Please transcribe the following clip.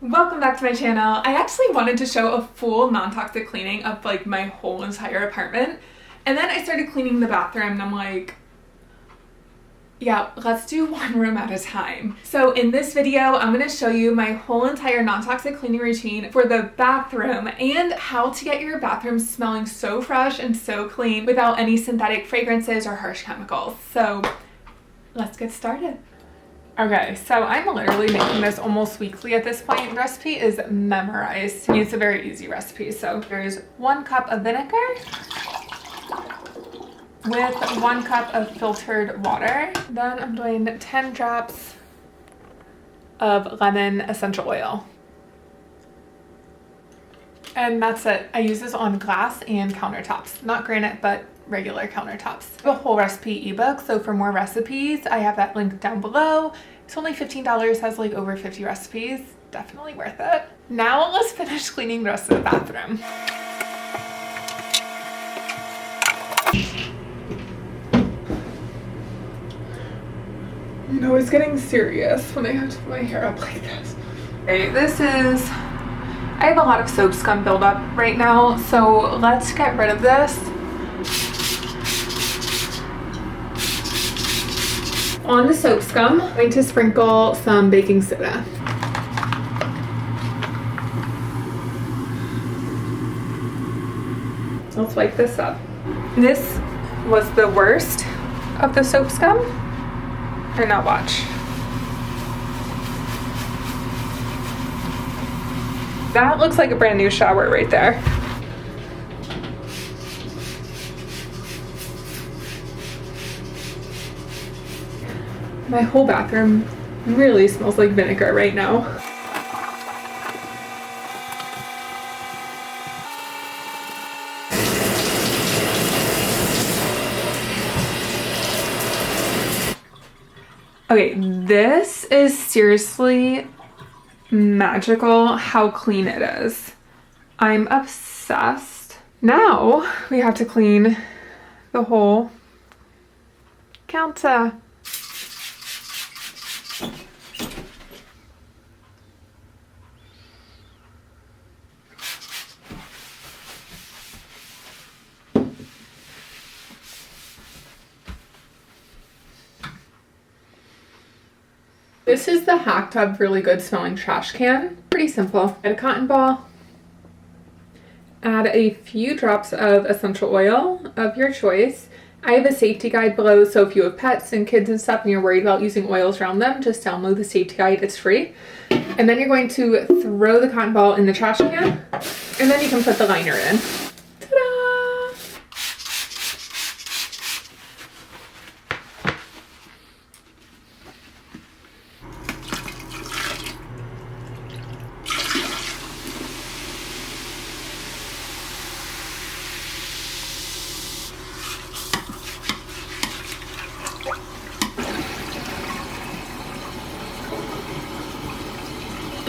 Welcome back to my channel. I actually wanted to show a full non-toxic cleaning of like my whole entire apartment, and then I started cleaning the bathroom and I'm like, yeah, let's do one room at a time. So in this video, I'm going to show you my whole entire non-toxic cleaning routine for the bathroom and how to get your bathroom smelling so fresh and so clean without any synthetic fragrances or harsh chemicals. So let's get started. Okay, so I'm literally making this almost weekly at this point. The recipe is memorized. To me, it's a very easy recipe. So there's 1 cup of vinegar with 1 cup of filtered water. Then I'm doing 10 drops of lemon essential oil. And that's it. I use this on glass and countertops, not granite, but regular countertops. The whole recipe ebook, so for more recipes, I have that link down below. It's only $15, has like over 50 recipes. Definitely worth it. Now let's finish cleaning the rest of the bathroom. You know, it's getting serious when I have to put my hair up like this. Okay, I have a lot of soap scum buildup right now, so let's get rid of this. On the soap scum, I'm going to sprinkle some baking soda. Let's wipe this up. This was the worst of the soap scum. Or not, watch. That looks like a brand new shower right there. My whole bathroom really smells like vinegar right now. Okay, this is seriously magical how clean it is. I'm obsessed. Now we have to clean the whole counter. This is the Hack Tub Really Good Smelling Trash Can. Pretty simple. Add a cotton ball. Add a few drops of essential oil of your choice. I have a safety guide below, so if you have pets and kids and stuff and you're worried about using oils around them, just download the safety guide, it's free. And then you're going to throw the cotton ball in the trash can, and then you can put the liner in.